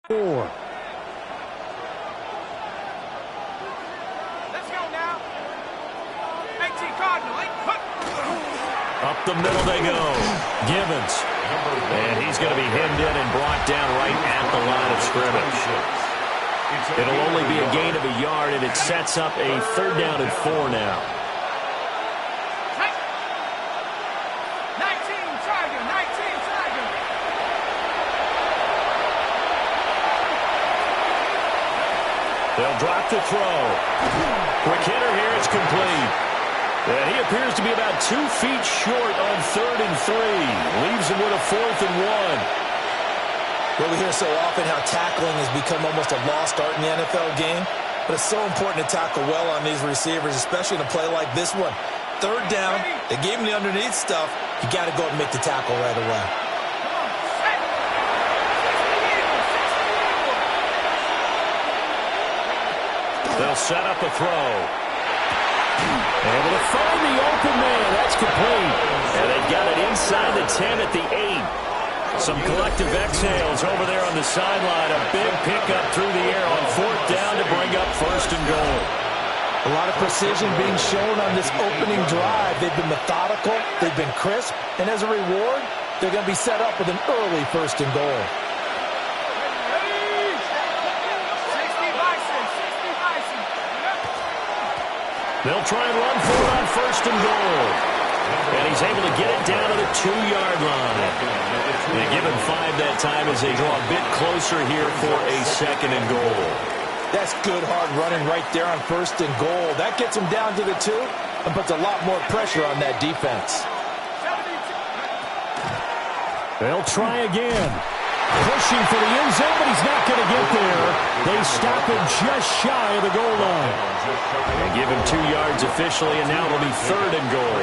4. Let's go now. 18 Cardinal. Up the middle they go. Gibbons. And he's going to be hemmed in and brought down right at the line of scrimmage. It'll only be a gain of a yard, and it sets up a 3rd down and 4 now. 19 Tiger. They'll drop the throw. Quick hitter here. It's complete. And he appears to be about 2 feet short on 3rd and 3. Leaves him with a 4th and 1. Well, we hear so often how tackling has become almost a lost art in the NFL game. But it's so important to tackle well on these receivers, especially in a play like this one. 3rd down, they gave him the underneath stuff. You got to go and make the tackle right away. They'll set up a throw. Able to find the open man. That's complete. And they've got it inside the 10 at the 8. Some collective exhales over there on the sideline. A big pickup through the air on 4th down to bring up 1st and goal. A lot of precision being shown on this opening drive. They've been methodical. They've been crisp. And as a reward, they're going to be set up with an early 1st and goal. They'll try and run for it on 1st and goal. And he's able to get it down to the 2-yard line. They give him 5 that time as they draw a bit closer here for a 2nd and goal. That's good hard running right there on 1st and goal. That gets him down to the 2 and puts a lot more pressure on that defense. They'll try again. Pushing for the end zone, but he's not going to get there. They stop him just shy of the goal line. They give him 2 yards officially, and now it'll be 3rd and goal.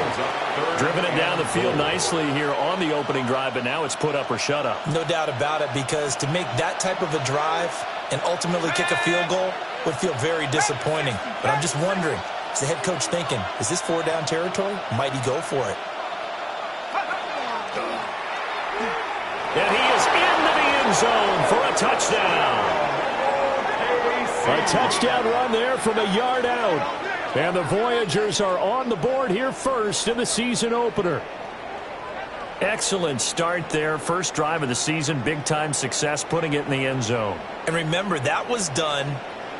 Driven it down the field nicely here on the opening drive, but now it's put up or shut up. No doubt about it, because to make that type of a drive and ultimately kick a field goal would feel very disappointing. But I'm just wondering, is the head coach thinking, is this 4-down territory? Might he go for it? And he is into the end zone for a touchdown. A touchdown run there from a yard out. And the Voyagers are on the board here first in the season opener. Excellent start there. First drive of the season, big-time success, putting it in the end zone. And remember, that was done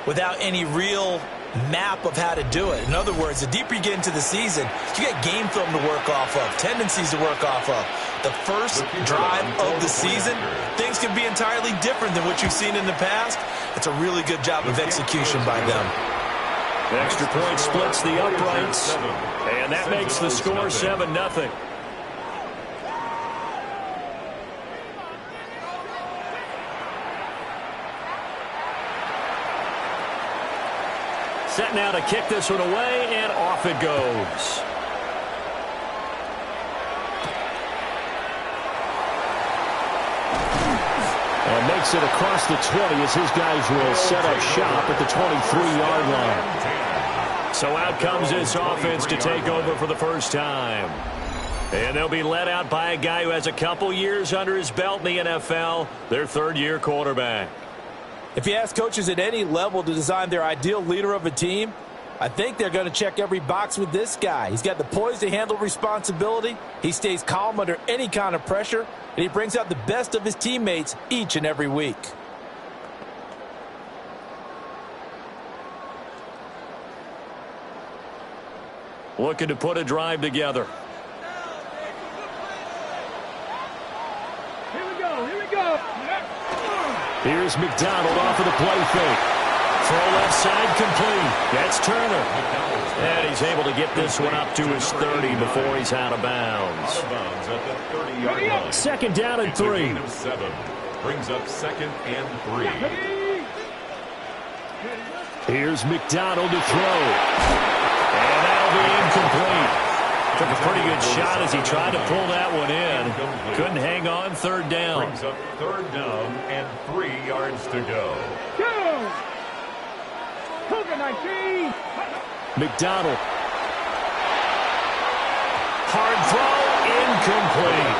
without any real map of how to do it. In other words, the deeper you get into the season, you get game film to work off of, tendencies to work off of. The first drive of the season, things can be entirely different than what you've seen in the past. It's a really good job of execution by them. Extra point splits the uprights, and that makes the score 7-0. Set now to kick this one away, and off it goes. And makes it across the 20 as his guys will set up shop at the 23-yard line. So out comes this offense to take over for the first time. And they'll be led out by a guy who has a couple years under his belt in the NFL, their 3rd-year quarterback. If you ask coaches at any level to design their ideal leader of a team, I think they're going to check every box with this guy. He's got the poise to handle responsibility. He stays calm under any kind of pressure, and he brings out the best of his teammates each and every week. Looking to put a drive together. Here we go. Here's McDonald off of the play fake. Throw left side complete. That's Turner. And he's able to get this one up to his 30 before he's out of bounds. 2nd down and 3. Brings up 2nd and 3. Here's McDonald to throw. And that'll be incomplete. Took a pretty good shot as he tried to pull that one in. Couldn't hang on. 3rd down. Brings up 3rd down and 3 yards to go. McDonald. Hard throw, incomplete.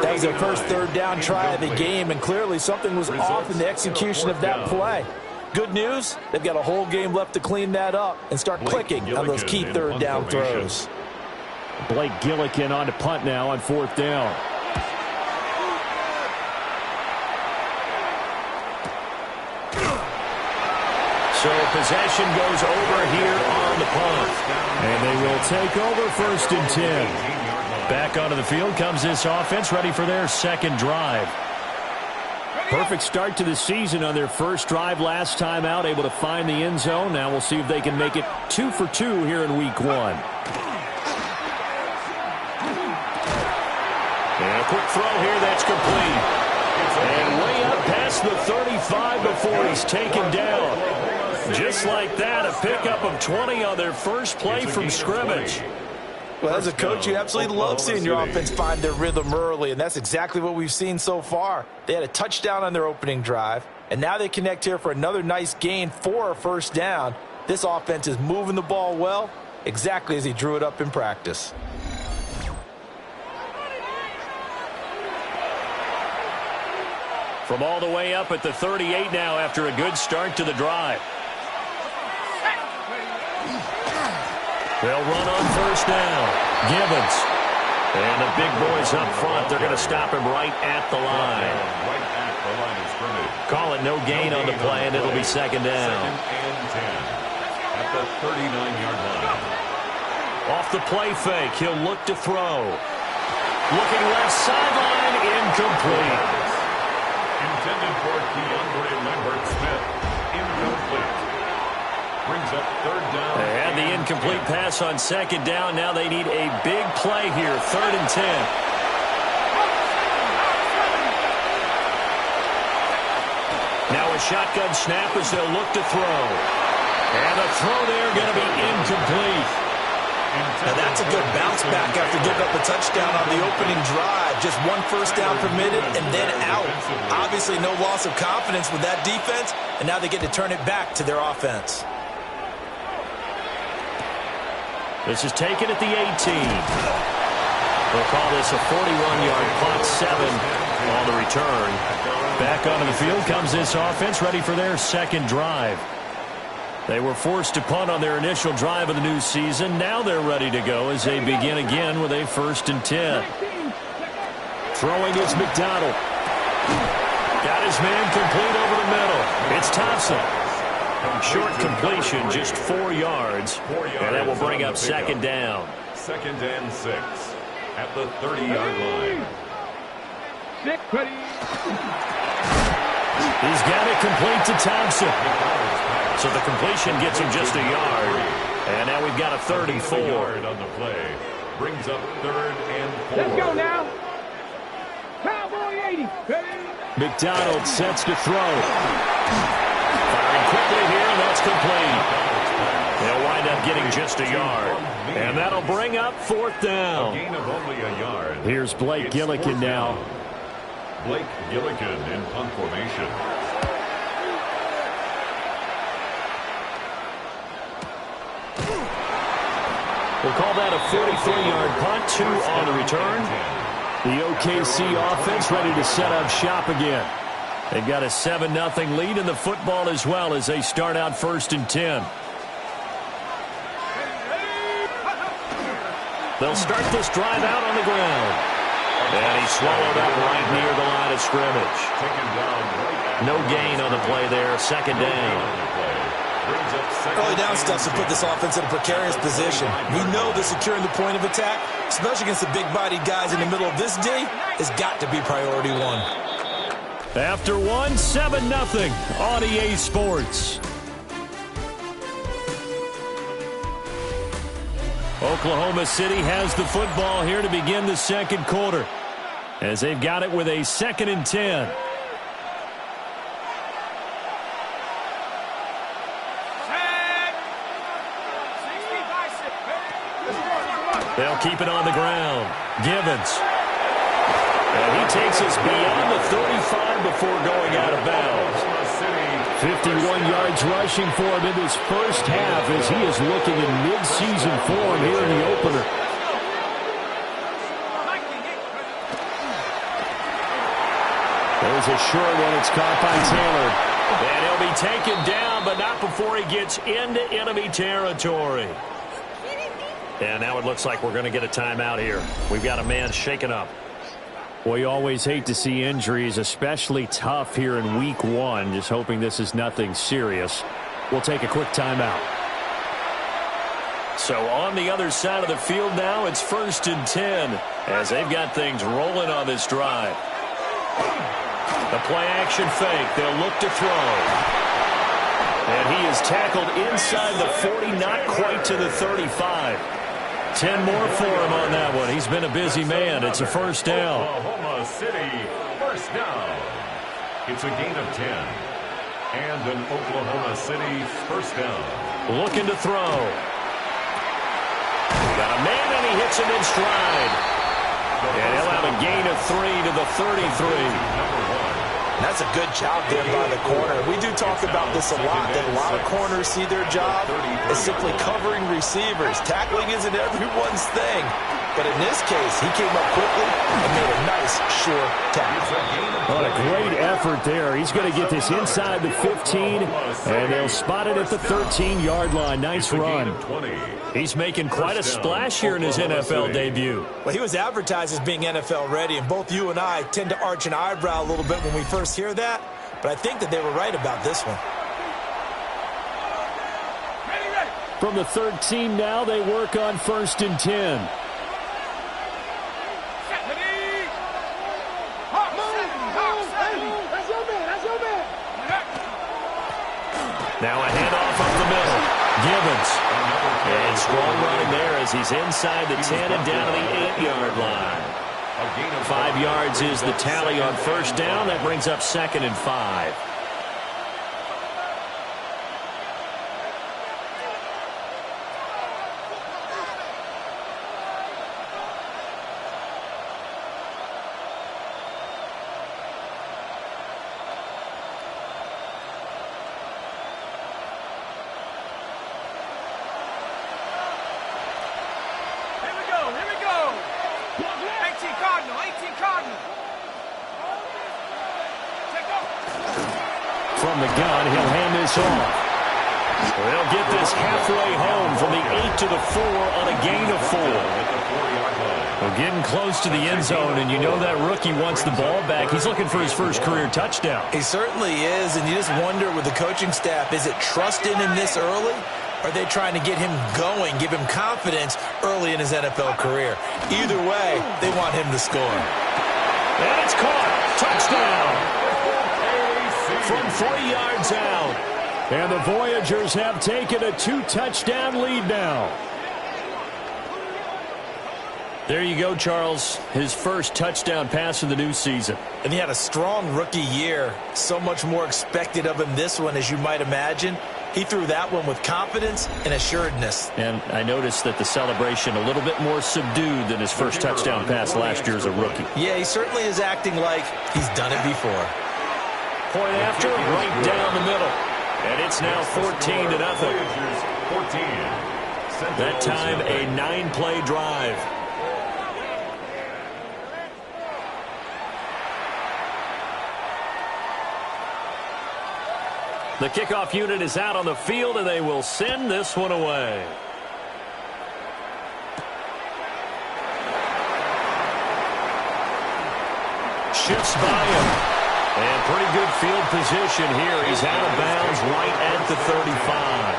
That was their first third down try of the game, and clearly something was off in the execution of that play. Good news, they've got a whole game left to clean that up and start clicking on those key third down throws. Blake Gillikin on to punt now on fourth down. So possession goes over here on the punt. And they will take over first and 10. Back onto the field comes this offense, ready for their second drive. Perfect start to the season on their first drive last time out, able to find the end zone. Now we'll see if they can make it 2 for 2 here in week 1. And a quick throw here, that's complete. And way up past the 35 before he's taken down. Just like that, a pickup of 20 on their first play from scrimmage. Well, as a coach, you absolutely love seeing your offense find their rhythm early, and that's exactly what we've seen so far. They had a touchdown on their opening drive, and now they connect here for another nice gain for a first down. This offense is moving the ball well, exactly as he drew it up in practice. From all the way up at the 38 now after a good start to the drive. They'll run on first down. Gibbons. And the big boys up front, they're going to stop him right at the line. Right at the line of scrimmage. Call it no gain on the play, and it'll be second down. Second and 10 at the 39-yard line. Off the play fake, he'll look to throw. Looking left sideline, incomplete. Intended for DeAndre Lambert-Smith. Incomplete. Brings up third down. They had the incomplete pass on second down. Now they need a big play here, 3rd and 10. Now a shotgun snap as they'll look to throw. And the throw there going to be incomplete. Now that's a good bounce back after giving up a touchdown on the opening drive. Just one first down permitted and then out. Obviously no loss of confidence with that defense, and now they get to turn it back to their offense. This is taken at the 18. We'll call this a 41-yard punt, 7 on the return. Back onto the field comes this offense, ready for their second drive. They were forced to punt on their initial drive of the new season. Now they're ready to go as they begin again with a 1st and 10. Throwing is McDonald. Got his man complete over the middle. It's Thompson. Short completion, just 4 yards. And that will bring up second down. 2nd and 6 at the 30-yard line. He's got it complete to Thompson. So the completion gets him just a yard. And now we've got a 3rd and 4. On the play. Brings up 3rd and 4. Let's go now. Cowboy 80. McDonald sets to throw. Firing quickly here, and that's complete. They'll wind up getting just a yard. And that'll bring up 4th down. A gain of only a yard. Here's Blake Gillikin now. Blake Gillikin in punt formation. We'll call that a 43-yard punt, 2 on the return. The OKC offense ready to set up shop again. They've got a 7-0 lead in the football as well as they start out 1st and 10. They'll start this drive out on the ground. And he swallowed up right near the line of scrimmage. No gain on the play there, 2nd down. Early down stuff to put this offense in a precarious position. We know that securing the point of attack, especially against the big-bodied guys in the middle of this D, has got to be priority 1. After 1, 7-0 on EA Sports. Oklahoma City has the football here to begin the second quarter, as they've got it with a 2nd and 10. They'll keep it on the ground. Gibbons. And he takes us beyond the 35 before going out of bounds. 51 yards rushing for him in this first half as he is looking in mid-season form here in the opener. There's a short one. It's caught by Taylor. And he'll be taken down, but not before he gets into enemy territory. And now it looks like we're going to get a timeout here. We've got a man shaken up. Well, you always hate to see injuries, especially tough here in week 1. Just hoping this is nothing serious. We'll take a quick timeout. So on the other side of the field now, it's 1st and 10 as they've got things rolling on this drive. The play-action fake. They'll look to throw. And he is tackled inside the 40, not quite to the 35. 10 more for him on that one. He's been a busy man. It's a first down. Oklahoma City, first down. It's a gain of 10. And an Oklahoma City first down. Looking to throw. Got a man, and he hits him in stride. And he'll have a gain of 3 to the 33. That's a good job there by the corner. We do talk about this a lot, that a lot of corners see their job as simply covering receivers. Tackling isn't everyone's thing. But in this case, he came up quickly and made a nice, short tackle. What a great effort there. He's going to get this inside the 15, and they'll spot it at the 13-yard line. Nice run. He's making quite a splash here in his NFL debut. Well, he was advertised as being NFL ready, and both you and I tend to arch an eyebrow a little bit when we first hear that, but I think that they were right about this one. From the 13 now, they work on 1st and 10. Now a handoff up the middle. Gibbons. And strong running there as he's inside the 10 and down to the 8-yard line. 5 yards is the tally on first down. That brings up 2nd and 5. From the gun, he'll hand this off. They'll get this halfway home from the 8 to the 4 on a gain of 4. We're getting close to the end zone, and you know that rookie wants the ball back. He's looking for his first career touchdown. He certainly is, and you just wonder with the coaching staff, is it trust in him this early? Or are they trying to get him going, give him confidence early in his NFL career? Either way, they want him to score. And it's caught. Touchdown. From 3 yards out. And the Voyagers have taken a 2-touchdown lead now. There you go, Charles. His first touchdown pass of the new season. And he had a strong rookie year. So much more expected of him this one, as you might imagine. He threw that one with confidence and assuredness. And I noticed that the celebration a little bit more subdued than his first touchdown pass last year as a rookie. Yeah, he certainly is acting like he's done it before. Point after, right down the middle. And it's now 14-0. That time, a 9-play drive. The kickoff unit is out on the field, and they will send this one away. Shifts by him. And pretty good field position here. He's out of bounds right at the 35.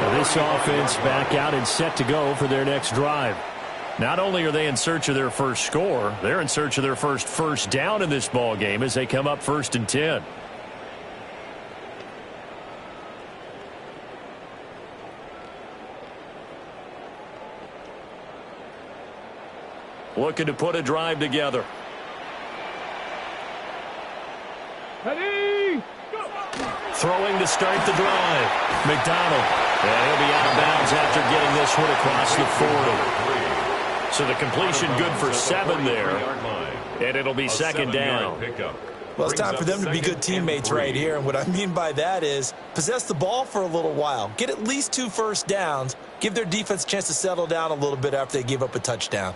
Now this offense back out and set to go for their next drive. Not only are they in search of their first score, they're in search of their first down in this ball game as they come up 1st and 10. Looking to put a drive together. Ready? Throwing to start the drive. McDonald. And he'll be out of bounds after getting this one across the 40. So the completion good for 7 there. And it'll be 2nd down. Well, it's time for them to be good teammates right here. And what I mean by that is possess the ball for a little while. Get at least 2 first downs. Give their defense a chance to settle down a little bit after they give up a touchdown.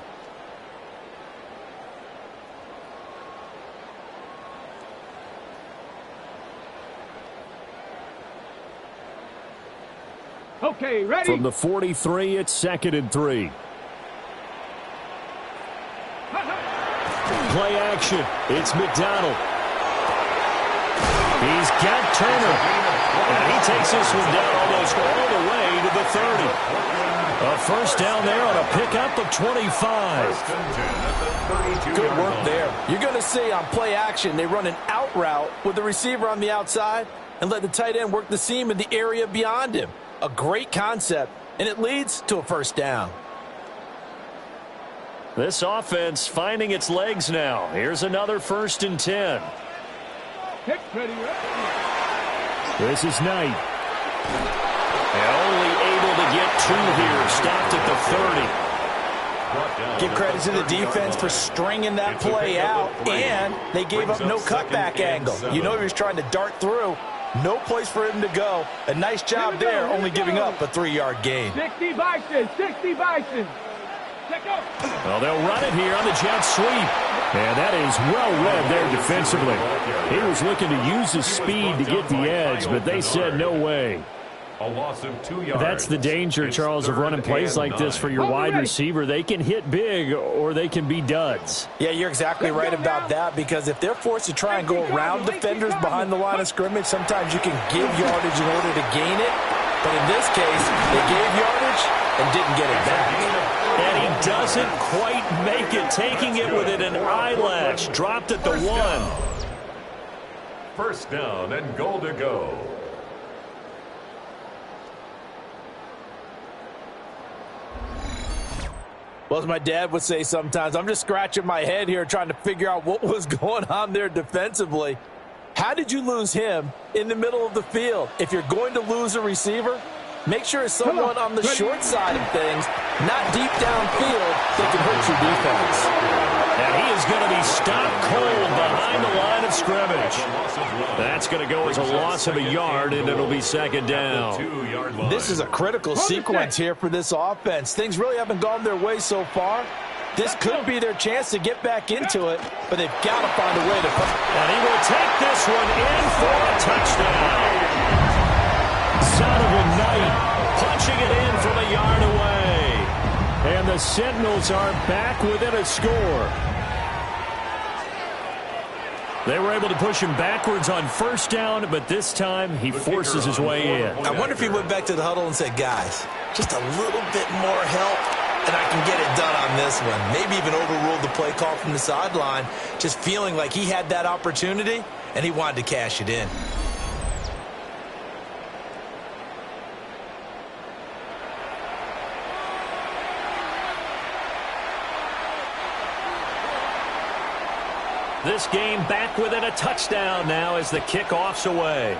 Okay, ready? From the 43, it's 2nd and 3. Play action. It's McDonald. He's got Turner. And he takes this one down almost all the way to the 30. A first down there on a pickup of 25. Good work there. You're going to see on play action, they run an out route with the receiver on the outside and let the tight end work the seam in the area beyond him. A great concept, and it leads to a first down. This offense finding its legs now. Here's another 1st and 10. This is Knight. And only able to get 2 here. Stopped at the 30. Give credit to the defense for stringing that play out, and they gave up no cutback angle. You know he was trying to dart through. No place for him to go. A nice job there, only giving up a 3-yard gain. 60 Bison, 60 Bison. Well, they'll run it here on the jet sweep. And that is well read there defensively. He was looking to use his speed to get the edge, but they said no way. A loss of 2 yards. That's the danger, Charles, of running plays like this for your wide receiver. They can hit big or they can be duds. Yeah, you're exactly right about that, because if they're forced to try and go around defenders behind the line of scrimmage, sometimes you can give yardage in order to gain it. But in this case, they gave yardage and didn't get it back. And he doesn't quite make it, taking it within an eyelash. Dropped at the 1. First down and goal to go. Well, as my dad would say sometimes, I'm just scratching my head here trying to figure out what was going on there defensively. How did you lose him in the middle of the field? If you're going to lose a receiver, make sure it's someone on the short side of things, not deep downfield, that can hurt your defense. And he is going to be stopped cold behind the line of scrimmage. That's going to go as a loss of a yard, and it'll be 2nd down. This is a critical sequence here for this offense. Things really haven't gone their way so far. This could be their chance to get back into it, but they've got to find a way to... And he will take this one in for a touchdown. Zonovan Knight punching it in from a yard away. And the Sentinels are back within a score. They were able to push him backwards on first down, but this time he forces his way in. I wonder if he went back to the huddle and said, guys, just a little bit more help, and I can get it done on this one. Maybe even overruled the play call from the sideline, just feeling like he had that opportunity, and he wanted to cash it in. This game back within a touchdown now as the kickoff's away.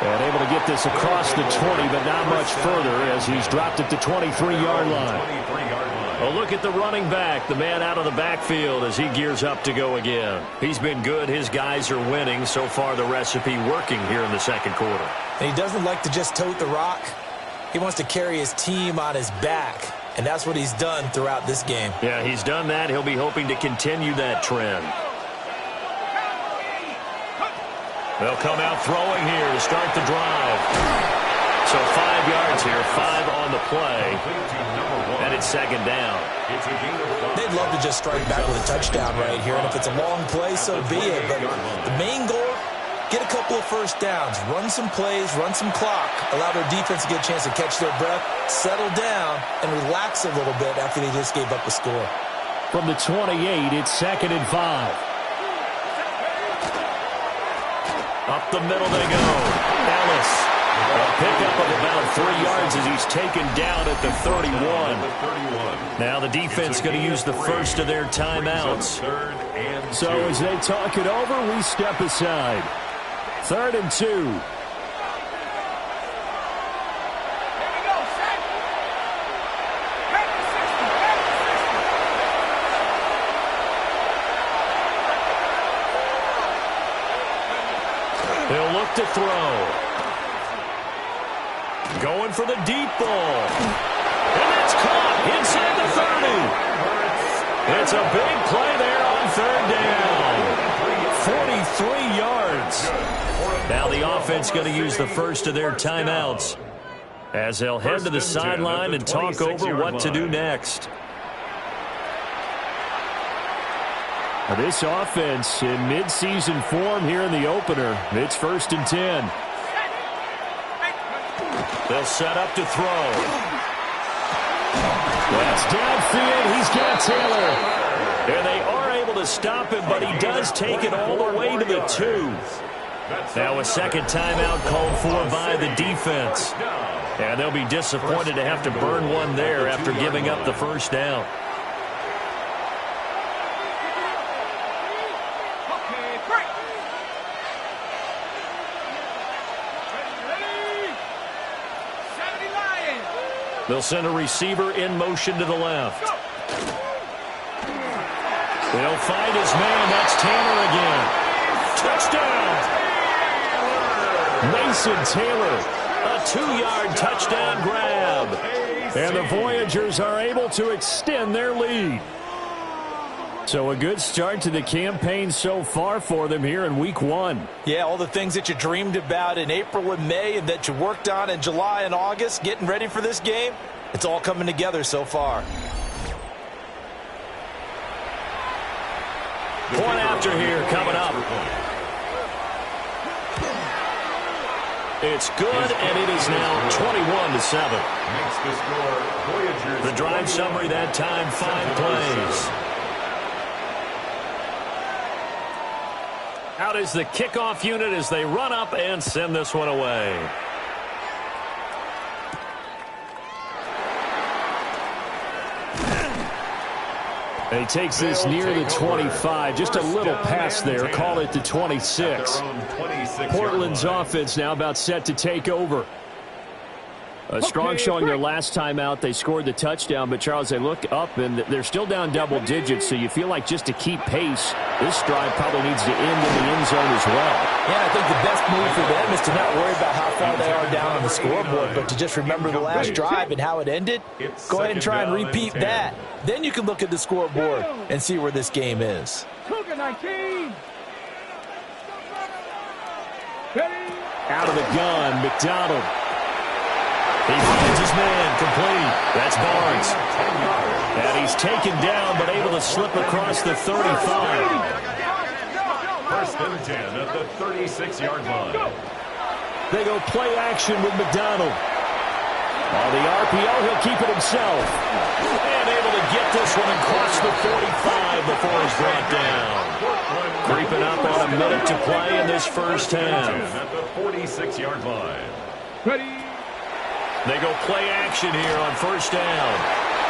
And able to get this across the 20, but not much further as he's dropped it to 23-yard line. A look at the running back, the man out of the backfield as he gears up to go again. He's been good. His guys are winning. So far, the recipe working here in the 2nd quarter. And he doesn't like to just tote the rock. He wants to carry his team on his back, and that's what he's done throughout this game. Yeah, he's done that. He'll be hoping to continue that trend. They'll come out throwing here to start the drive. So 5 yards here, 5 on the play, and it's 2nd down. They'd love to just strike back with a touchdown right here, and if it's a long play, so be it. But the main goal, get a couple of first downs, run some plays, run some clock, allow their defense to get a chance to catch their breath, settle down, and relax a little bit after they just gave up a score. From the 28, it's 2nd and 5. Up the middle they go. Ellis. A pickup of about 3 yards as he's taken down at the 31. Now the defense going to use the first of their timeouts. So as they talk it over, we step aside. 3rd and 2. They'll look to throw. Going for the deep ball. And it's caught inside the 30. It's a big play there on 3rd down. 43 yards. Now the offense going to use the first of their timeouts as they'll head to the sideline and talk over what to do next. Now this offense in midseason form here in the opener. It's 1st and 10. They'll set up to throw. That's downfield. He's got Taylor. And they are able to stop him, but he does take it all the way to the 2. Now a second timeout called for by the defense. And they'll be disappointed to have to burn one there after giving up the first down. They'll send a receiver in motion to the left. They'll find his man. That's Taylor again. Touchdown! Mason Taylor. A 2-yard touchdown grab. And the Voyagers are able to extend their lead. So a good start to the campaign so far for them here in week 1. Yeah, all the things that you dreamed about in April and May and that you worked on in July and August, getting ready for this game, it's all coming together so far. Point after here coming up. It's good, and it is now 21-7. The drive summary that time, 5 plays. Out is the kickoff unit as they run up and send this one away. He takes this near the 25. Just a little pass there. Call it the 26. Portland's offense now about set to take over. A strong showing their last time out. They scored the touchdown, but Charles, they look up and they're still down double digits, so you feel like just to keep pace, this drive probably needs to end in the end zone as well. Yeah, I think the best move for them is to not worry about how far they are down on the scoreboard, but to just remember the last drive and how it ended. Go ahead and try and repeat that. Then you can look at the scoreboard and see where this game is. Out of the gun, McDonald. He finds his man, complete. That's Barnes. And he's taken down, but able to slip across the 35. 1st and 10 at the 36-yard line. They go play action with McDonald. On the RPO, he'll keep it himself. And able to get this one across the 45 before he's brought down. Creeping up on a minute to play in this first half. At the 46-yard line. They go play action here on 1st down.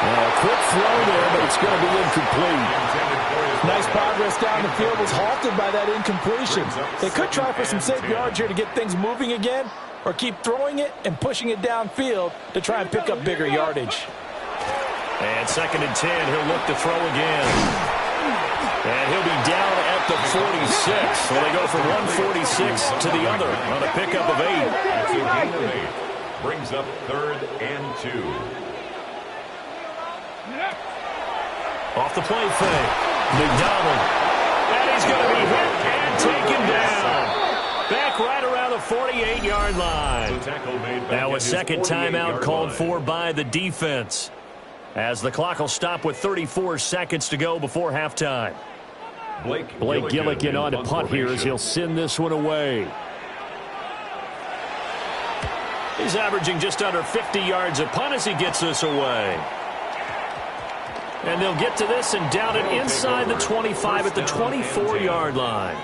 A quick throw there, but it's going to be incomplete. Nice progress down the field was halted by that incompletion. They could try for some safe yards here to get things moving again, or keep throwing it and pushing it downfield to try and pick up bigger yardage. And 2nd and 10, he'll look to throw again. And he'll be down at the 46. So they go from 146 to the other on a pickup of 8. Brings up 3rd and 2. Off the play fake. McDonald. And he's going to be hit and taken down. Back right around the 48-yard line. Now a second timeout called for by the defense, as the clock will stop with 34 seconds to go before halftime. Blake Gillikin on to punt here as he'll send this one away. He's averaging just under 50 yards a punt as he gets this away. And they'll get to this and down it inside the 25 at the 24-yard line.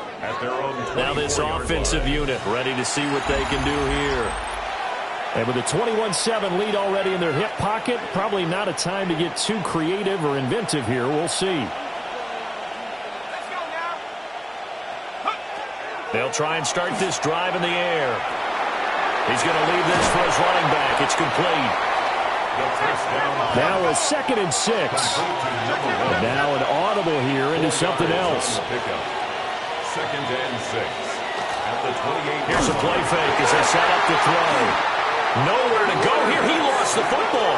Now this offensive unit ready to see what they can do here. And with a 21-7 lead already in their hip pocket, probably not a time to get too creative or inventive here. We'll see. They'll try and start this drive in the air. He's going to leave this for his running back. It's complete. Now a 2nd and 6. And now an audible here into something else. 2nd and 6. At the 28. Here's a play fake as they set up to throw. Nowhere to go here. He lost the football.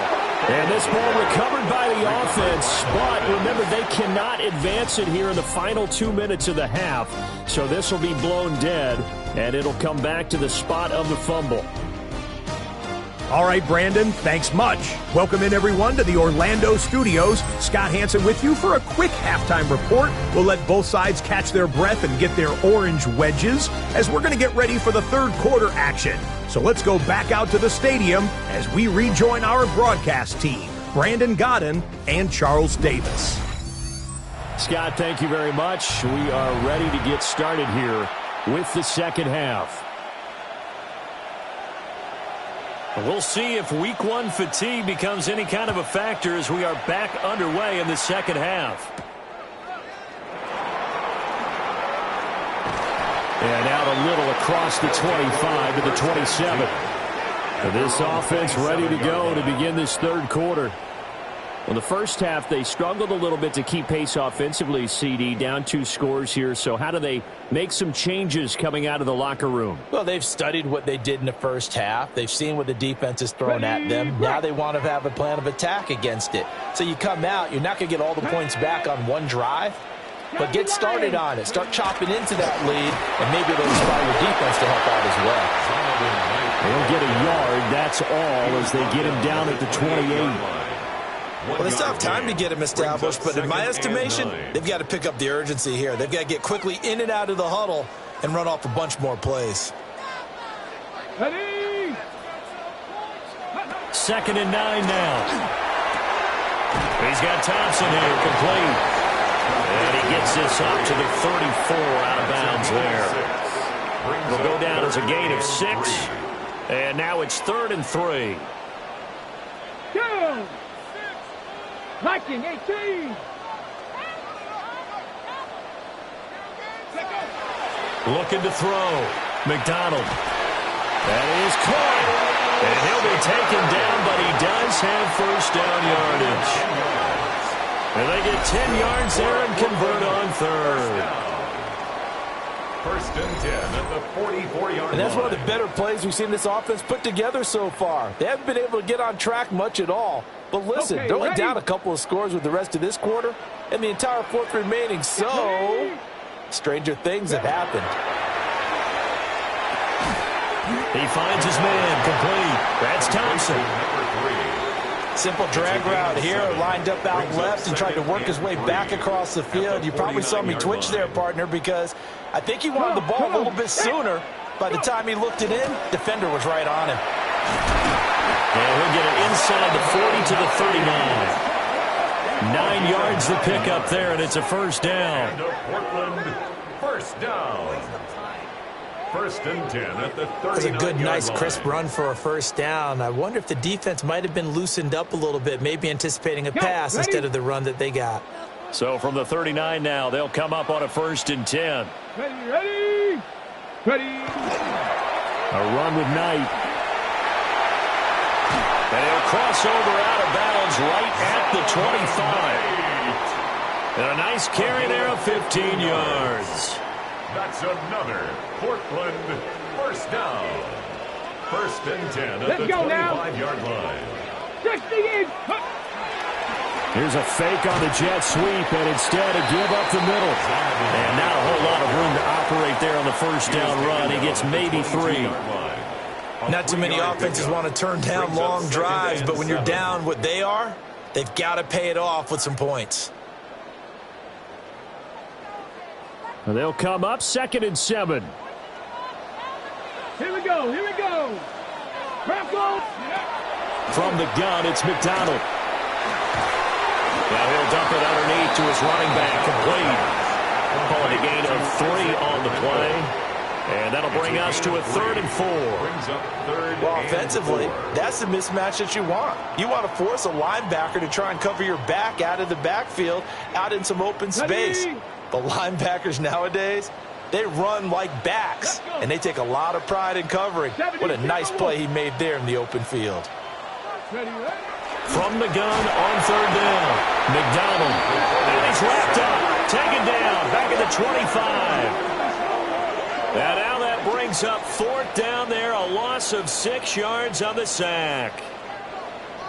And this ball recovered by the offense, but remember, they cannot advance it here in the final 2 minutes of the half. So this will be blown dead, and it'll come back to the spot of the fumble. All right, Brandon, thanks much. Welcome in, everyone, to the Orlando studios. Scott Hansen with you for a quick halftime report. We'll let both sides catch their breath and get their orange wedges as we're going to get ready for the third quarter action. So let's go back out to the stadium as we rejoin our broadcast team, Brandon Godden and Charles Davis. Scott, thank you very much. We are ready to get started here with the second half. We'll see if week one fatigue becomes any kind of a factor as we are back underway in the second half. And out a little across the 25 to the 27. And this offense ready to go to begin this third quarter. Well, the first half, they struggled a little bit to keep pace offensively, CD, down 2 scores here. So how do they make some changes coming out of the locker room? Well, they've studied what they did in the first half. They've seen what the defense has thrown at them. Now they want to have a plan of attack against it. So you come out, you're not going to get all the points back on one drive, but get started on it. Start chopping into that lead, and maybe they'll inspire your defense to help out as well. They'll get a yard, that's all, as they get him down at the 28. Well, they still have time to get him established, but in my estimation, they've got to pick up the urgency here. They've got to get quickly in and out of the huddle and run off a bunch more plays. Ready? 2nd and 9 now. He's got Thompson here, complete. And he gets this up to the 34, out of bounds there. It'll go down as a gain of 6. And now it's 3rd and 3. Go! Liking 18. Looking to throw. McDonald. That is caught. And he'll be taken down, but he does have first down yardage. And they get 10 yards there and convert on 3rd. 1st and 10 at the 44-yard line. And that's one of the better plays we've seen this offense put together so far. They haven't been able to get on track much at all. But listen, they're only down a couple of scores with the rest of this quarter and the entire 4th remaining. So, stranger things have happened. He finds his man, complete. That's Thompson. Simple drag route here, lined up out left and tried to work his way back across the field. You probably saw me twitch there, partner, because I think he wanted the ball a little bit sooner. By the time he looked it in, defender was right on him. And he'll get it inside the 40 to the 39. 9 yards to pick up there, and it's a first down. And a Portland first down. 1st and 10 at the 39-yard line. That's a good, nice, crisp run for a first down. I wonder if the defense might have been loosened up a little bit, maybe anticipating a pass instead of the run that they got. So from the 39 now, they'll come up on a 1st and 10. Ready? A run with Knight. And he'll cross over out of bounds right at the 25. And a nice carry there of 15 yards. That's another Portland first down. 1st and 10 at the 25-yard line. 68. Here's a fake on the jet sweep, and instead a give up the middle. And not a whole lot of room to operate there on the first down run. He gets maybe 3. Not too many offenses want to turn down long drives, but when you're down what they are, they've got to pay it off with some points. They'll come up 2nd and 7. Here we go. Crackle. From the gun, it's McDonald. Now he'll dump it underneath to his running back, complete. Calling a gain of 3 on the play. And that'll bring us to a 3rd and 4. Well, offensively, that's the mismatch that you want. You want to force a linebacker to try and cover your back out of the backfield, out in some open space. The linebackers nowadays, they run like backs, and they take a lot of pride in covering. What a nice play he made there in the open field. From the gun on 3rd down, McDonald. And he's wrapped up, taken down, back at the 25. And now that brings brings up 4th down there, a loss of 6 yards on the sack.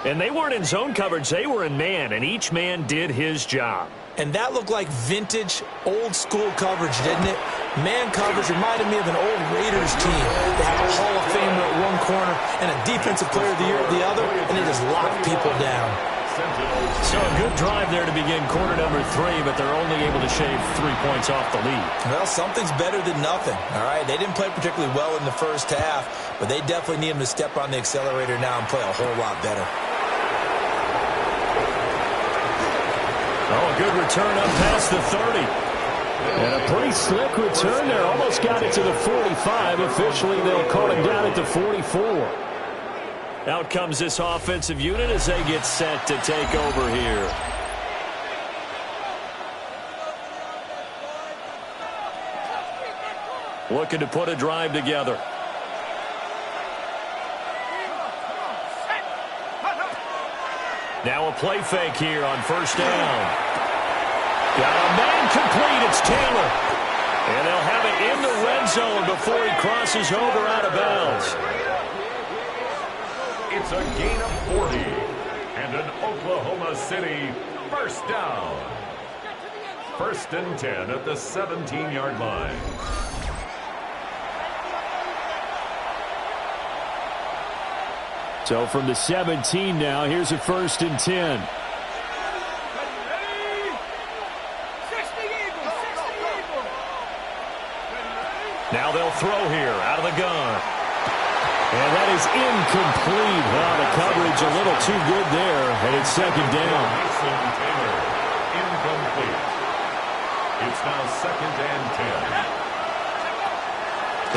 And they weren't in zone coverage, they were in man, and each man did his job. And that looked like vintage, old-school coverage, didn't it? Man coverage reminded me of an old Raiders team. They had a Hall of Famer at one corner and a Defensive Player of the Year at the other, and they just locked people down. So a good drive there to begin quarter number 3, but they're only able to shave 3 points off the lead. Well, something's better than nothing, all right? They didn't play particularly well in the first half, but they definitely need them to step on the accelerator now and play a whole lot better. Oh, a good return up past the 30. And a pretty slick return there. Almost got it to the 45. Officially, they'll call him down at the 44. Out comes this offensive unit as they get set to take over here. Looking to put a drive together. Now a play fake here on 1st down. Got a man complete. It's Taylor. And they'll have it in the red zone before he crosses over out of bounds. It's a gain of 40. And an Oklahoma City 1st down. 1st and 10 at the 17-yard line. So from the 17 now, here's a 1st and 10. Now they'll throw here out of the gun. And that is incomplete. Well, the coverage a little too good there, and it's 2nd down. Taylor, incomplete. It's now 2nd and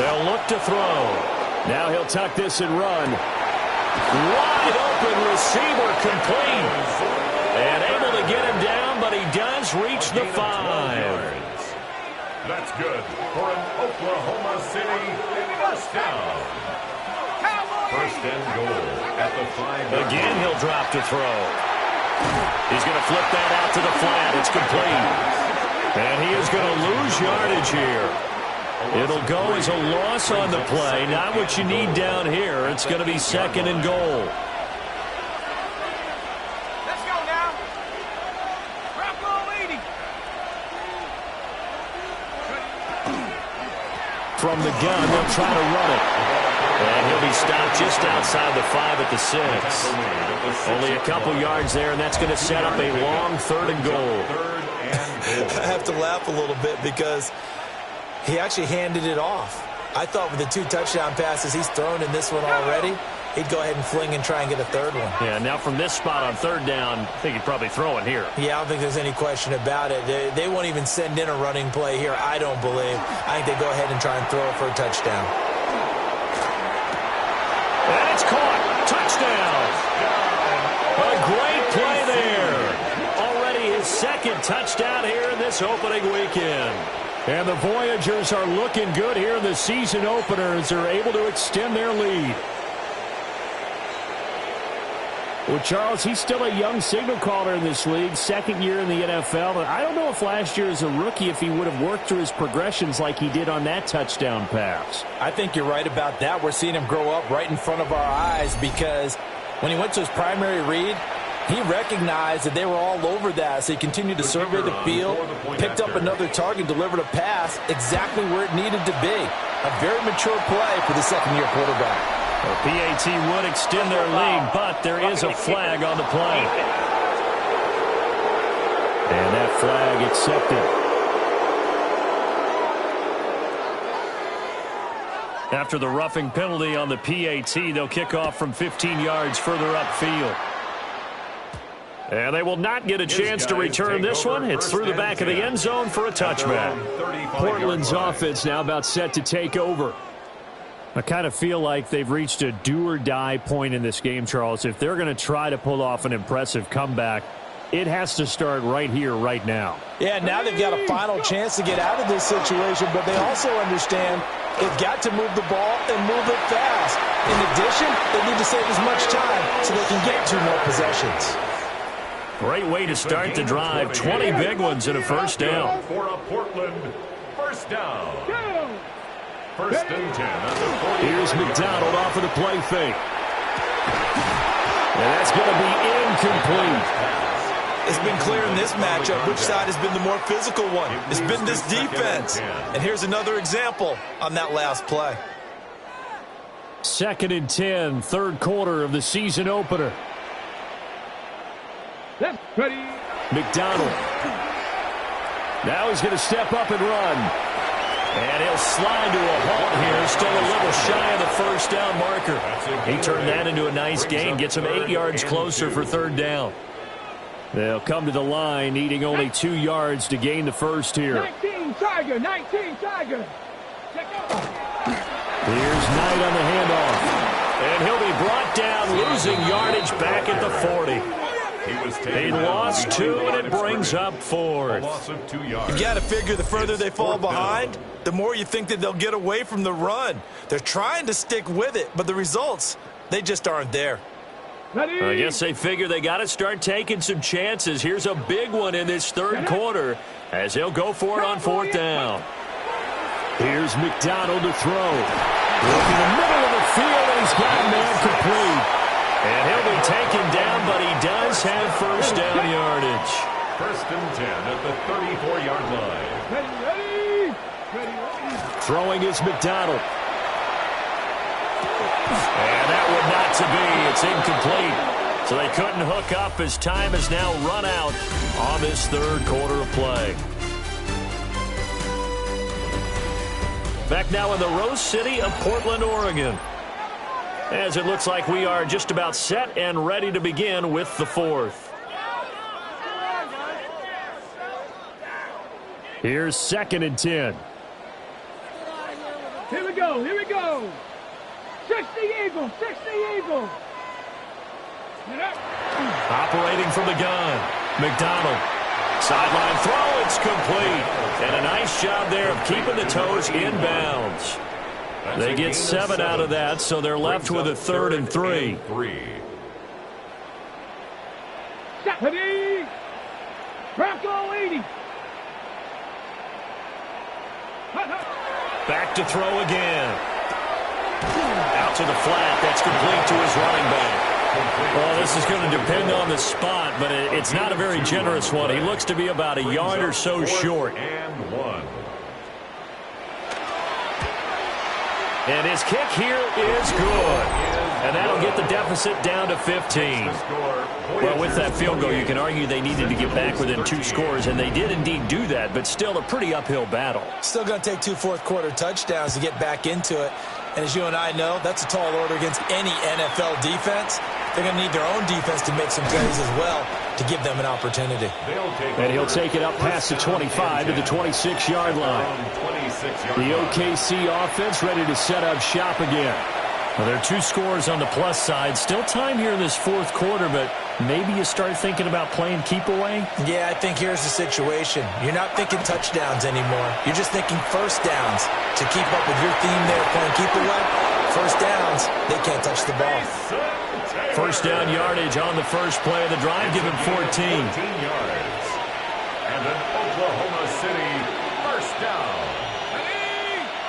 10. They'll look to throw. Now he'll tuck this and run. Wide open receiver complete. And able to get him down, but he does reach the 5. That's good for an Oklahoma City 1st down. 1st and goal at the 5. Again, he'll drop to throw. He's going to flip that out to the flat. It's complete. And he is going to lose yardage here. It'll go as a loss on the play. Not what you need down here. It's going to be 2nd and goal. Let's go now. Bravo 80. From the gun, they'll try to run it. And he'll be stopped just outside the 5 at the 6. Only a couple yards there, and that's going to set up a long 3rd and goal. I have to laugh a little bit because he actually handed it off. I thought with the 2 touchdown passes he's thrown in this one already, he'd go ahead and fling and try and get a 3rd one. Yeah, now from this spot on 3rd down, I think he'd probably throw it here. Yeah, I don't think there's any question about it. They won't even send in a running play here, I don't believe. I think they go ahead and try and throw it for a touchdown. And it's caught. Touchdown. A great play there. Already his 2nd touchdown here in this opening weekend. And the Voyagers are looking good here in the season opener as they're able to extend their lead. Well, Charles, he's still a young signal caller in this league, 2nd year in the NFL. But I don't know if last year as a rookie if he would have worked through his progressions like he did on that touchdown pass. I think you're right about that. We're seeing him grow up right in front of our eyes because when he went to his primary read, he recognized that they were all over that, so he continued to survey the field, picked up another target, delivered a pass exactly where it needed to be. A very mature play for the 2nd-year quarterback. The PAT would extend their lead, but there is a flag on the play. And that flag accepted. After the roughing penalty on the PAT, they'll kick off from 15 yards further upfield. And they will not get a chance to return this one. It's through the back of the end zone for a touchback. Portland's offense now about set to take over. I kind of feel like they've reached a do-or-die point in this game, Charles. If they're going to try to pull off an impressive comeback, it has to start right here, right now. Yeah, now they've got a final chance to get out of this situation, but they also understand they've got to move the ball and move it fast. In addition, they need to save as much time so they can get 2 more possessions. Great way to start the drive. 20 big ones and a 1st down. For a Portland 1st down. First and 10 at the 40. Here's McDonald off of the play fake. And that's going to be incomplete. It's been clear in this matchup which side has been the more physical one. It's been this defense. And here's another example on that last play. 2nd and 10, third quarter of the season opener. Ready. McDonald. Now he's going to step up and run. And he'll slide to a halt here. Still a little shy of the first down marker. He turned that into a nice gain. Gets him 8 yards closer for third down. They'll come to the line, needing only 2 yards to gain the first here. 19 Tiger, 19 Tiger. Here's Knight on the handoff. And he'll be brought down, losing yardage back at the 40. He lost 2, and it brings up 4th. Loss of 2 yards. You got to figure the further they fall behind, the more you think that they'll get away from the run. They're trying to stick with it, but the results, they just aren't there. I guess they figure they got to start taking some chances. Here's a big one in this third quarter as he'll go for it on 4th down. Here's McDonald to throw. Look in the middle of the field, and he's got a man complete. And he'll be taken down, but he does have first down yardage. First and 10 at the 34-yard line. Throwing is McDonald. And that would not to be. It's incomplete. So they couldn't hook up as time has now run out on this third quarter of play. Back now in the Rose City of Portland, Oregon. As it looks like we are just about set and ready to begin with the 4th. Here's 2nd and 10. Here we go, here we go. 60 Eagles, 60 Eagles. Operating from the gun, McDonald. Sideline throw, it's complete. And a nice job there of keeping the toes in bounds. They get 7 out of that, so they're left with a 3rd and 3. Ready. Bronco 80. Back to throw again. Out to the flat. That's complete to his running back. Well, this is going to depend on the spot, but it's not a very generous one. He looks to be about a yard or so short. And 1. And his kick here is good. And that'll get the deficit down to 15. Well, with that field goal, you can argue they needed to get back within 2 scores, and they did indeed do that, but still a pretty uphill battle. Still going to take 2 fourth-quarter touchdowns to get back into it. And as you and I know, that's a tall order against any NFL defense. They're going to need their own defense to make some plays as well to give them an opportunity. And he'll take it up past the 25 to the 26-yard line. The OKC offense ready to set up shop again. Well, there are 2 scores on the plus side. Still time here in this 4th quarter, but maybe you start thinking about playing keep away? Yeah, I think here's the situation. You're not thinking touchdowns anymore. You're just thinking first downs. To keep up with your theme there, playing keep away, first downs, they can't touch the ball. First down yardage on the first play of the drive, give him 14. 14 yards. And an Oklahoma City first down.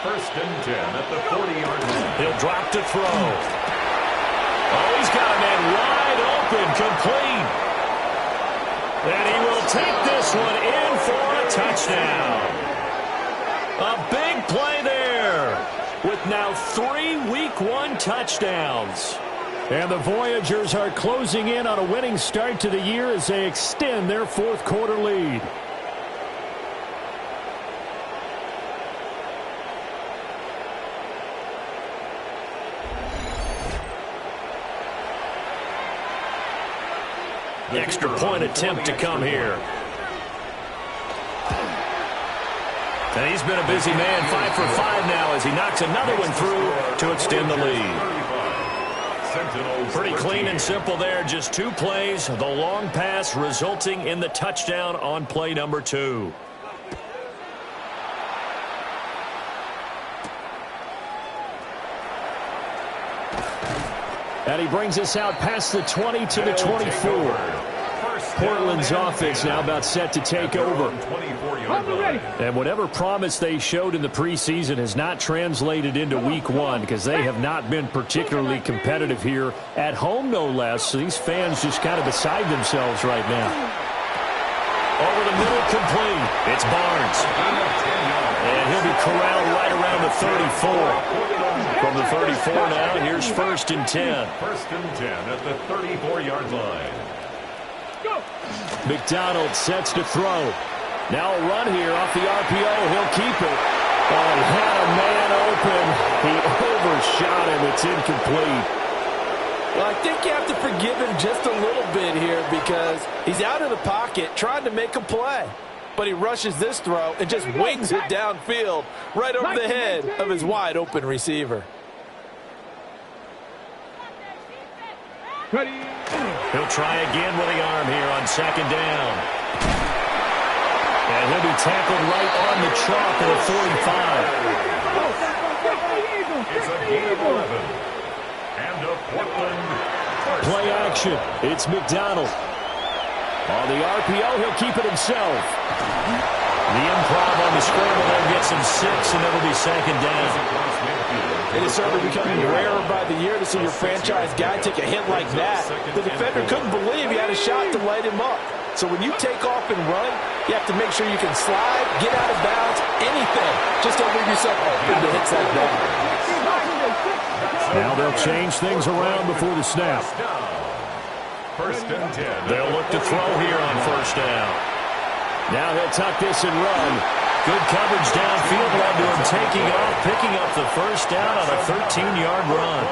First and 10 at the 40-yard line. He'll drop to throw. Oh, he's got a man wide open, complete. And he will take this one in for a touchdown. A big play there with now 3 Week 1 touchdowns. And the Voyagers are closing in on a winning start to the year as they extend their 4th quarter lead. The extra point attempt to come here. And he's been a busy man, 5 for 5 now as he knocks another one through to extend the lead. Pretty clean and simple there, just 2 plays, the long pass resulting in the touchdown on play number 2. And he brings us out past the 20 to the 24. First Portland's offense now about set to take over. And whatever promise they showed in the preseason has not translated into week one because they have not been particularly competitive here at home, no less. So these fans just kind of beside themselves right now. Over the middle, complete. It's Barnes. And he'll be corralled right around the 34. From the 34 now, here's 1st and 10. 1st and 10 at the 34-yard line. McDonald sets to throw. Now a run here off the RPO. He'll keep it. Oh, he had a man open. He overshot him. It's incomplete. Well, I think you have to forgive him just a little bit here because he's out of the pocket trying to make a play. But he rushes this throw and just wings it downfield right over the head of his wide-open receiver. He'll try again with the arm here on 2nd down. And he'll be tackled right on the chalk of the 45. It's a gain of 11. And a Portland first. Play action. It's McDonald. On the RPO, he'll keep it himself. The improv on the scramble there gets him 6, and it'll be 2nd down. It is certainly becoming rarer by the year to see your franchise guy take a hit like that. The defender couldn't believe he had a shot to light him up. So when you take off and run, you have to make sure you can slide, get out of bounds, anything. Just don't leave yourself open to hits like that. Now they'll change things around before the snap. 1st and 10. They'll look to throw here on 1st down. Now he'll tuck this and run. Good coverage downfield led to him taking off, picking up the 1st down on a 13-yard run.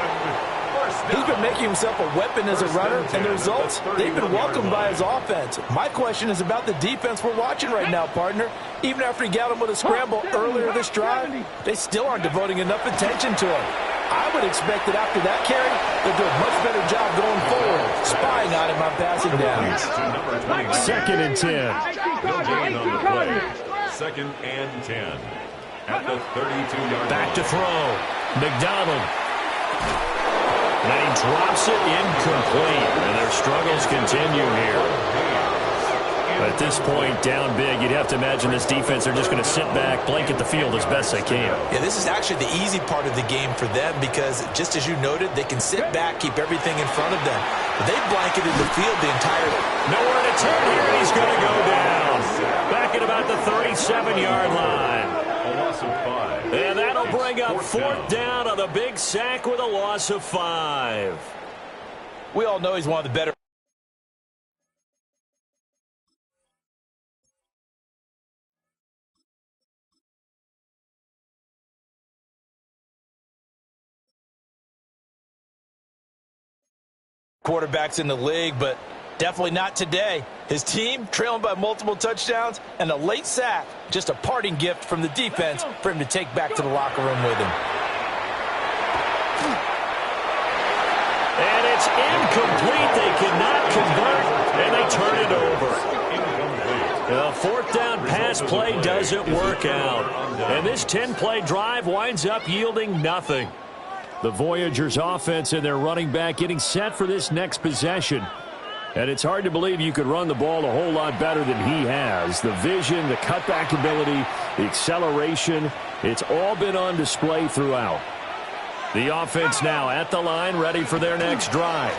He's been making himself a weapon as a runner, and the results, they've been welcomed by his offense. My question is about the defense we're watching right now, partner. Even after he got him with a scramble earlier this drive, they still aren't devoting enough attention to him. I would expect that after that carry, they'll do a much better job going forward, spying on him on passing downs. 2nd and 10. No gain on the play. 2nd and 10 at the 32-yard line. Back to throw. McDonald. And he drops it incomplete. And their struggles continue here. At this point, down big, you'd have to imagine this defense, they're just going to sit back, blanket the field as best they can. Yeah, this is actually the easy part of the game for them because, just as you noted, they can sit back, keep everything in front of them. But they blanketed the field the entire time. Nowhere to turn here, and he's going to go down. Back at about the 37-yard line. A loss of 5. And that'll bring up 4th down on the big sack with a loss of 5. We all know he's one of the better. Quarterbacks in the league, but definitely not today. His team trailing by multiple touchdowns and a late sack. Just a parting gift from the defense for him to take back to the locker room with him. And it's incomplete. They cannot convert, and they turn it over. The 4th down pass play doesn't work out. And this 10-play drive winds up yielding nothing. The Voyagers offense and their running back getting set for this next possession. And it's hard to believe you could run the ball a whole lot better than he has. The vision, the cutback ability, the acceleration, it's all been on display throughout. The offense now at the line, ready for their next drive.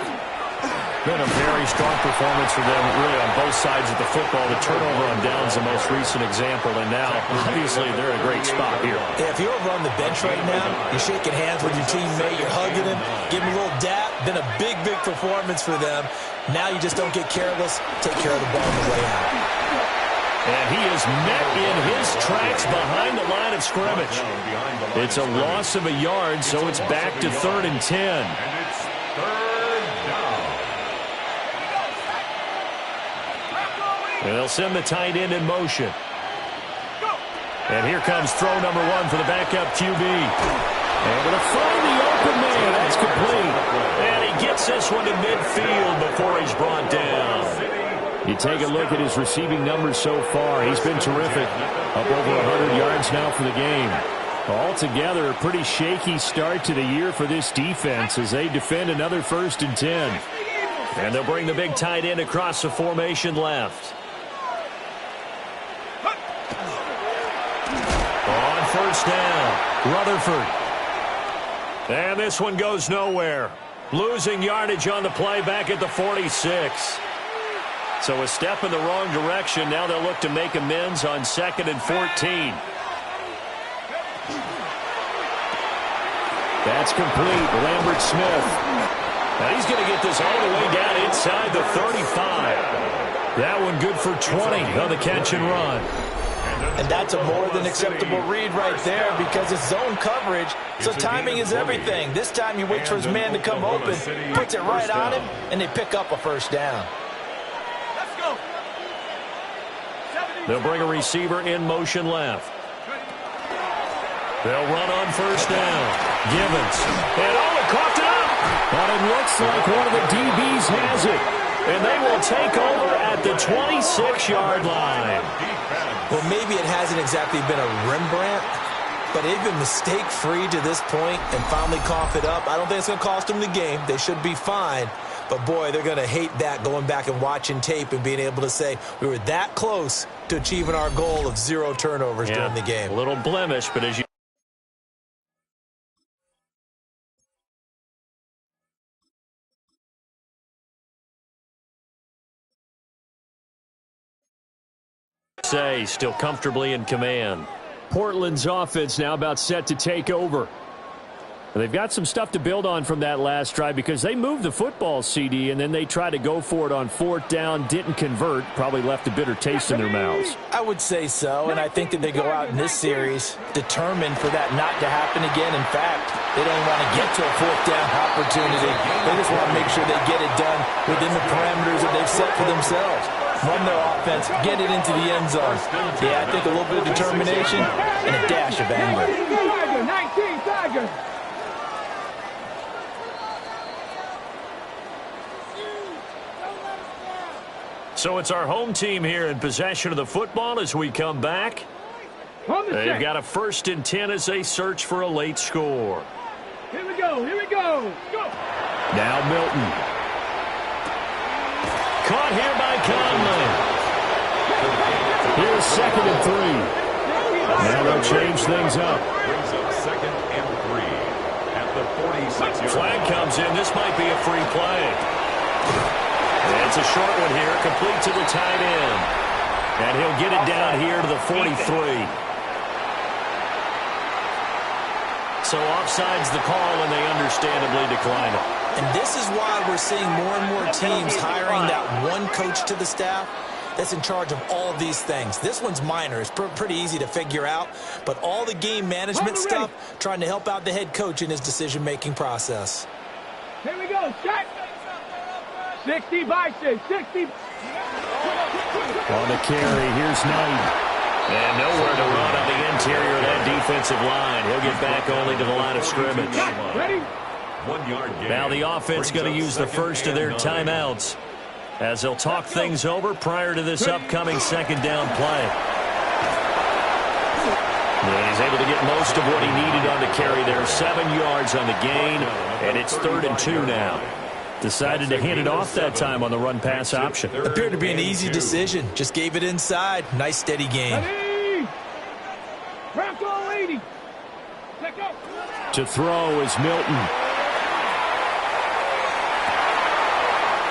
Been a very strong performance for them, really, on both sides of the football. The turnover on downs, the most recent example, and now, obviously, they're in a great spot here. Yeah, if you're over on the bench right now, you're shaking hands with your teammate, you're hugging him, giving him a little dap. Been a big, big performance for them. Now you just don't get careless. Take care of the ball on the way out. And he is met in his tracks behind the line of scrimmage. It's a loss of a yard, so it's back to 3rd and 10. And it's 3rd down. And they'll send the tight end in motion. And here comes throw number 1 for the backup QB. Able to find the open man. That's complete. And he gets this one to midfield before he's brought down. You take a look at his receiving numbers so far. He's been terrific. Up over 100 yards now for the game. Altogether, a pretty shaky start to the year for this defense as they defend another 1st and 10. And they'll bring the big tight end across the formation left. On first down, Rutherford. And this one goes nowhere. Losing yardage on the play back at the 46. So a step in the wrong direction. Now they'll look to make amends on 2nd and 14. That's complete. Lambert Smith. Now he's going to get this all the way down inside the 35. That one good for 20 on the catch and run. And that's a more than acceptable read right there because it's zone coverage, so timing is everything. This time you wait for his man to come open, puts it right on him, and they pick up a first down. They'll bring a receiver in motion left. They'll run on first down. Gibbons. And it coughed it up. But it looks like one of the DBs has it. And they will take over at the 26-yard line. Well, maybe it hasn't exactly been a Rembrandt, but they've been mistake-free to this point and finally cough it up. I don't think it's going to cost them the game. They should be fine. But, boy, they're going to hate that, going back and watching tape and being able to say we were that close to achieving our goal of 0 turnovers during the game. A little blemish, but as you say, still comfortably in command. Portland's offense now about set to take over. And they've got some stuff to build on from that last drive because they moved the football, CD, and then they tried to go for it on 4th down, didn't convert, probably left a bitter taste in their mouths. I would say so, and I think that they go out in this series determined for that not to happen again. In fact, they don't want to get to a 4th down opportunity. They just want to make sure they get it done within the parameters that they've set for themselves. Run their offense, get it into the end zone. Yeah, I think a little bit of determination and a dash of anger. 19 Tigers. So it's our home team here in possession of the football as we come back. They've got a 1st and 10 as they search for a late score. Here we go, here we go. Go. Now Milton. Caught here by Conley. Here's 2nd and 3. Now they'll change things up. Brings up 2nd and 3 at the 46-yard line. Flag comes in. This might be a free play. It's a short one here, complete to the tight end. And he'll get it down here to the 43. So offside's the call, and they understandably decline it. And this is why we're seeing more and more teams hiring that one coach to the staff that's in charge of all of these things. This one's minor. It's pretty easy to figure out. But all the game management stuff, trying to help out the head coach in his decision-making process. Here we go, check. 60 Bison, 60. On the carry, here's Knight. And nowhere to run on the interior of that defensive line. He'll get back only to the line of scrimmage. Ready? 1 yard gain. Now the offense going to use the first of their timeouts as they'll talk things over prior to this upcoming 2nd down play. And he's able to get most of what he needed on the carry there. 7 yards on the gain, and it's 3rd and 2 now. Decided to hand it off that time on the run-pass option. Appeared to be an easy decision. Just gave it inside. Nice, steady game. Ready? Crack all 80. Check up. To throw is Milton.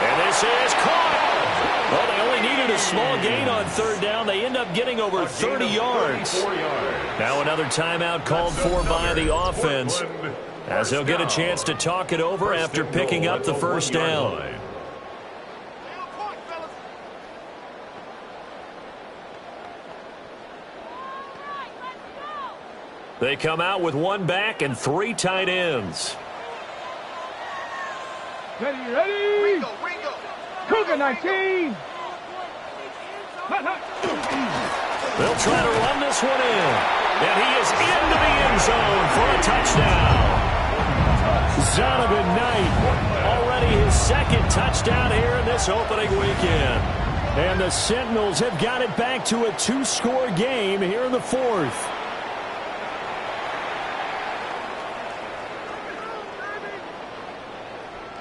And this is caught. Well, they only needed a small gain on 3rd down. They end up getting over 30 yards. Now another timeout called for by the offense, as they'll get a chance to talk it over after picking up the first down. They come out with 1 back and 3 tight ends. Ready, ready. Cougar 19. They'll try to run this one in. And he is into the end zone for a touchdown. Zonovan Knight, already his 2nd touchdown here in this opening weekend. And the Sentinels have got it back to a 2-score game here in the 4th.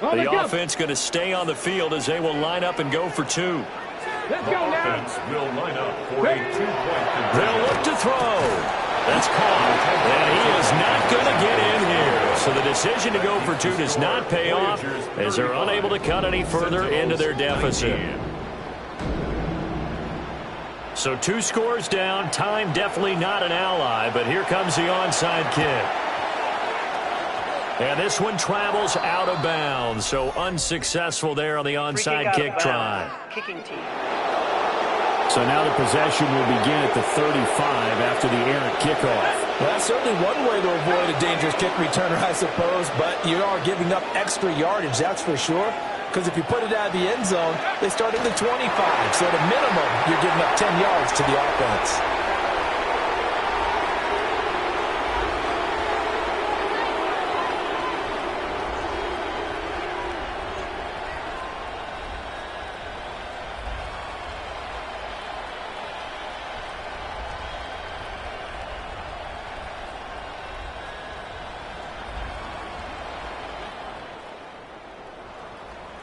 The offense going to stay on the field as they will line up and go for two. Let's go now. Offense will line up for a 2-point conversion. They'll look to throw. That's caught. And he is not going to get in here. So the decision to go for two does not pay off as they're unable to cut any further into their deficit. So 2 scores down. Time definitely not an ally, but here comes the onside kick. And this one travels out of bounds, so unsuccessful there on the onside kick try. Kicking team. So now the possession will begin at the 35 after the errant kickoff. Well, that's certainly one way to avoid a dangerous kick returner, I suppose, but you are giving up extra yardage, that's for sure. Because if you put it out of the end zone, they start at the 25. So at a minimum, you're giving up 10 yards to the offense.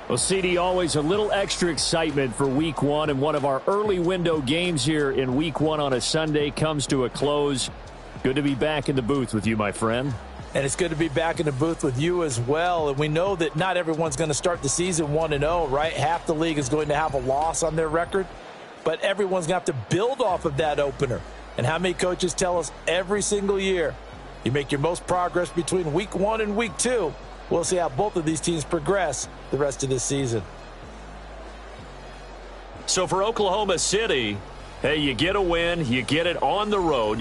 Well, CD, always a little extra excitement for Week 1, and one of our early window games here in Week 1 on a Sunday comes to a close. Good to be back in the booth with you, my friend. And it's good to be back in the booth with you as well. And we know that not everyone's going to start the season 1-0, right? Half the league is going to have a loss on their record, but everyone's going to have to build off of that opener. And how many coaches tell us every single year, you make your most progress between Week 1 and Week 2. We'll see how both of these teams progress the rest of this season. So for Oklahoma City, hey, you get a win, you get it on the road.